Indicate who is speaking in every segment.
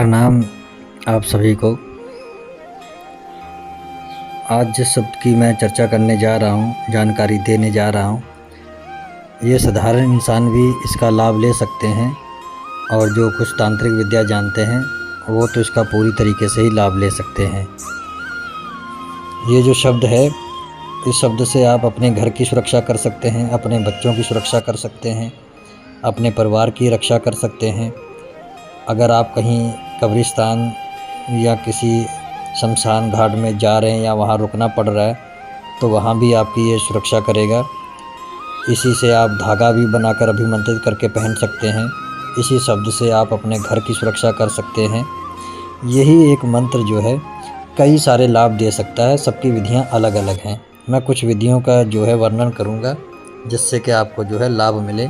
Speaker 1: प्रणाम आप सभी को। आज जिस शब्द की मैं चर्चा करने जा रहा हूँ, जानकारी देने जा रहा हूँ, ये साधारण इंसान भी इसका लाभ ले सकते हैं और जो कुछ तांत्रिक विद्या जानते हैं वो तो इसका पूरी तरीके से ही लाभ ले सकते हैं। ये जो शब्द है, इस शब्द से आप अपने घर की सुरक्षा कर सकते हैं, अपने बच्चों की सुरक्षा कर सकते हैं, अपने परिवार की रक्षा कर सकते हैं। अगर आप कहीं कब्रिस्तान या किसी शमशान घाट में जा रहे हैं या वहाँ रुकना पड़ रहा है तो वहाँ भी आपकी ये सुरक्षा करेगा। इसी से आप धागा भी बनाकर अभिमंत्रित करके पहन सकते हैं। इसी शब्द से आप अपने घर की सुरक्षा कर सकते हैं। यही एक मंत्र जो है कई सारे लाभ दे सकता है। सबकी विधियाँ अलग अलग हैं। मैं कुछ विधियों का जो है वर्णन करूँगा जिससे कि आपको जो है लाभ मिले।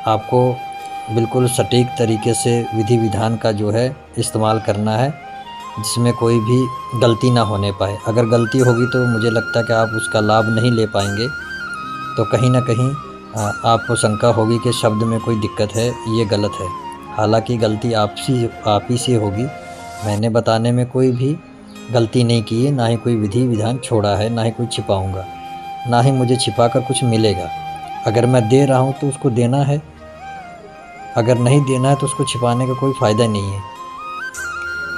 Speaker 1: आपको बिल्कुल सटीक तरीके से विधि विधान का जो है इस्तेमाल करना है, जिसमें कोई भी गलती ना होने पाए। अगर गलती होगी तो मुझे लगता है कि आप उसका लाभ नहीं ले पाएंगे। तो कहीं ना कहीं आपको शंका होगी कि शब्द में कोई दिक्कत है, ये गलत है। हालांकि गलती आप ही से होगी। मैंने बताने में कोई भी गलती नहीं की है, ना ही कोई विधि विधान छोड़ा है, ना ही कोई छिपाऊंगा, ना ही मुझे छिपा कर कुछ मिलेगा। अगर मैं दे रहा हूँ तो उसको देना है, अगर नहीं देना है तो उसको छिपाने का कोई फ़ायदा नहीं है।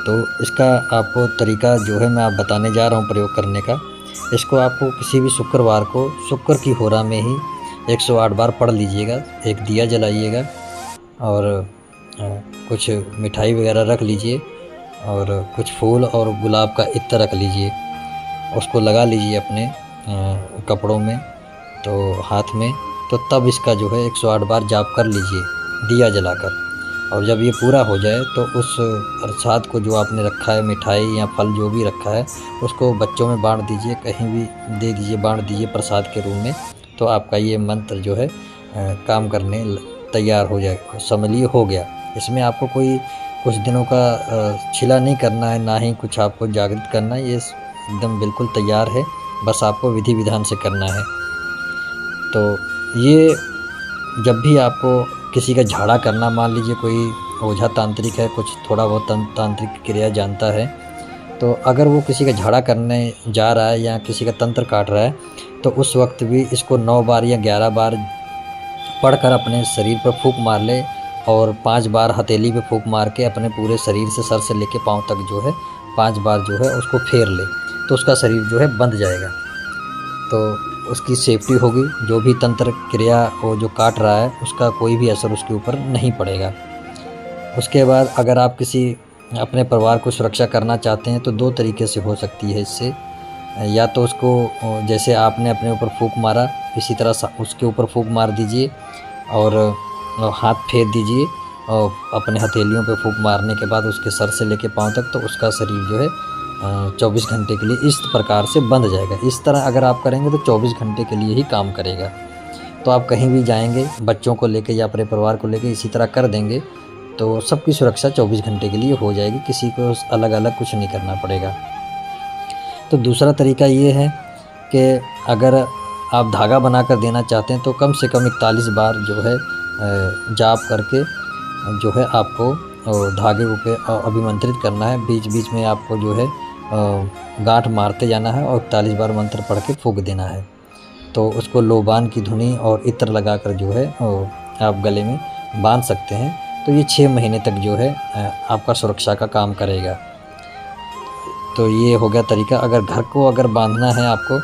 Speaker 1: तो इसका आपको तरीका जो है मैं आप बताने जा रहा हूँ प्रयोग करने का। इसको आपको किसी भी शुक्रवार को शुक्र की होरा में ही 108 बार पढ़ लीजिएगा। एक दिया जलाइएगा और कुछ मिठाई वगैरह रख लीजिए और कुछ फूल और गुलाब का इत्र रख लीजिए। उसको लगा लीजिए अपने कपड़ों में, तो हाथ में। तो तब इसका जो है 108 बार जाप कर लीजिए दिया जलाकर। और जब ये पूरा हो जाए तो उस प्रसाद को जो आपने रखा है, मिठाई या फल जो भी रखा है, उसको बच्चों में बांट दीजिए, कहीं भी दे दीजिए, बांट दीजिए प्रसाद के रूप में। तो आपका ये मंत्र जो है काम करने तैयार हो जाएगा, समझिए हो गया। इसमें आपको कोई कुछ दिनों का छिला नहीं करना है, ना ही कुछ आपको जागृत करना है। ये एकदम बिल्कुल तैयार है, बस आपको विधि विधान से करना है। तो ये जब भी आपको किसी का झाड़ा करना, मान लीजिए कोई ओझा तांत्रिक है, कुछ थोड़ा बहुत तांत्रिक क्रिया जानता है, तो अगर वो किसी का झाड़ा करने जा रहा है या किसी का तंत्र काट रहा है तो उस वक्त भी इसको 9 बार या 11 बार पढ़कर अपने शरीर पर फूंक मार ले और 5 बार हथेली पे फूंक मार के अपने पूरे शरीर से सर से लेके पाँव तक जो है 5 बार जो है उसको फेर ले, तो उसका शरीर जो है बंध जाएगा। तो उसकी सेफ्टी होगी। जो भी तंत्र क्रिया वो जो काट रहा है उसका कोई भी असर उसके ऊपर नहीं पड़ेगा। उसके बाद अगर आप किसी अपने परिवार को सुरक्षा करना चाहते हैं तो 2 तरीके से हो सकती है इससे। या तो उसको जैसे आपने अपने ऊपर फूंक मारा, इसी तरह उसके ऊपर फूंक मार दीजिए और हाथ फेर दीजिए और अपने हथेलियों पे फूंक मारने के बाद उसके सर से लेके पाँव तक, तो उसका शरीर जो है 24 घंटे के लिए इस प्रकार से बंध जाएगा। इस तरह अगर आप करेंगे तो 24 घंटे के लिए ही काम करेगा। तो आप कहीं भी जाएंगे बच्चों को लेके या अपने परिवार को लेके इसी तरह कर देंगे तो सबकी सुरक्षा 24 घंटे के लिए हो जाएगी। किसी को अलग अलग कुछ नहीं करना पड़ेगा। तो दूसरा तरीका ये है कि अगर आप धागा बना कर देना चाहते हैं तो कम से कम 41 बार जो है जाप करके जो है आपको धागे पे अभिमंत्रित करना है। बीच बीच में आपको जो है गांठ मारते जाना है और 41 बार मंत्र पढ़ के फूंक देना है। तो उसको लोबान की धुनी और इत्र लगाकर जो है आप गले में बांध सकते हैं। तो ये 6 महीने तक जो है आपका सुरक्षा का काम करेगा। तो ये हो गया तरीका। अगर घर को अगर बांधना है आपको,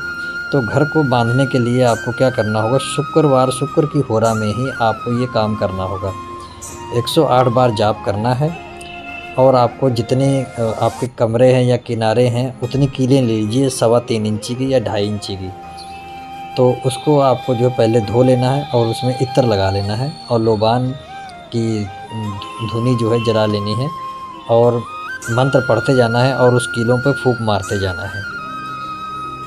Speaker 1: तो घर को बांधने के लिए आपको क्या करना होगा, शुक्रवार शुक्र की होरा में ही आपको ये काम करना होगा। 108 बार जाप करना है और आपको जितने आपके कमरे हैं या किनारे हैं उतनी कीलें ले लीजिए, 3.25 इंची की या 2.5 इंची की। तो उसको आपको जो पहले धो लेना है और उसमें इत्र लगा लेना है और लोबान की धुनी जो है जला लेनी है और मंत्र पढ़ते जाना है और उस कीलों पे फूंक मारते जाना है।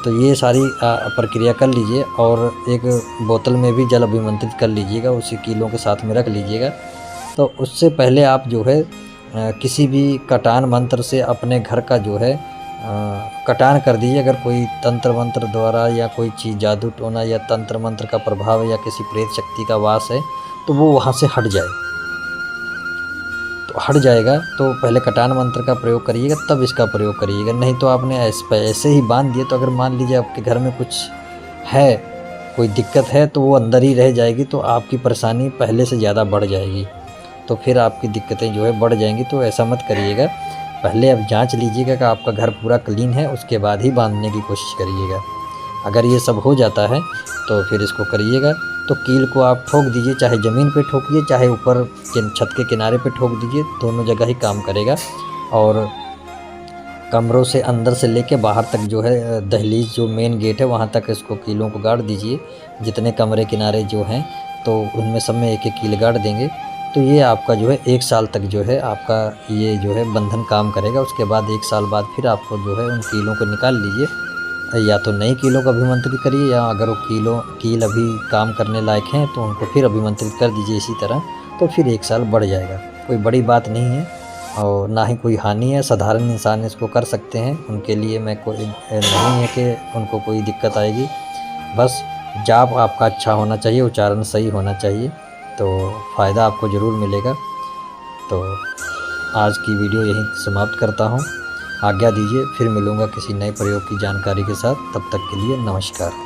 Speaker 1: तो ये सारी प्रक्रिया कर लीजिए और एक बोतल में भी जल अभिमंत्रित कर लीजिएगा, उसी कीलों के साथ में रख लीजिएगा। तो उससे पहले आप जो है किसी भी कटान मंत्र से अपने घर का जो है कटान कर दीजिए। अगर कोई तंत्र मंत्र द्वारा या कोई चीज़ जादू टोना या तंत्र मंत्र का प्रभाव या किसी प्रेत शक्ति का वास है तो वो वहाँ से हट जाए। तो तो हट जाएगा, तो पहले कटान मंत्र का प्रयोग करिएगा, तब इसका प्रयोग करिएगा। नहीं तो आपने ऐसे ही बांध दिए, तो अगर मान लीजिए आपके घर में कुछ है, कोई दिक्कत है, तो वो अंदर ही रह जाएगी, तो आपकी परेशानी पहले से ज़्यादा बढ़ जाएगी, तो फिर आपकी दिक्कतें जो है बढ़ जाएंगी। तो ऐसा मत करिएगा, पहले आप जांच लीजिएगा कि आपका घर पूरा क्लीन है, उसके बाद ही बांधने की कोशिश करिएगा। अगर ये सब हो जाता है तो फिर इसको करिएगा। तो कील को आप ठोक दीजिए, चाहे ज़मीन पे ठोकिए, चाहे ऊपर छत के किनारे पे ठोक दीजिए, दोनों जगह ही काम करेगा। और कमरों से अंदर से लेके बाहर तक जो है, दहलीज जो मेन गेट है वहाँ तक इसको कीलों को गाड़ दीजिए। जितने कमरे किनारे जो हैं तो उनमें सब में एक एक कील गाड़ देंगे। तो ये आपका जो है 1 साल तक जो है आपका ये जो है बंधन काम करेगा। उसके बाद 1 साल बाद फिर आपको जो है उन कीलों को निकाल लीजिए, या तो नई कीलों को अभिमंत्रित करिए, या अगर वो कील अभी काम करने लायक हैं तो उनको फिर अभिमंत्रित कर दीजिए इसी तरह। तो फिर 1 साल बढ़ जाएगा। कोई बड़ी बात नहीं है और ना ही कोई हानि है, साधारण इंसान इसको कर सकते हैं। उनके लिए मैं कोई नहीं है कि उनको कोई दिक्कत आएगी। बस जाप आपका अच्छा होना चाहिए, उच्चारण सही होना चाहिए, तो फ़ायदा आपको ज़रूर मिलेगा। तो आज की वीडियो यहीं समाप्त करता हूँ। आज्ञा दीजिए, फिर मिलूँगा किसी नए प्रयोग की जानकारी के साथ। तब तक के लिए नमस्कार।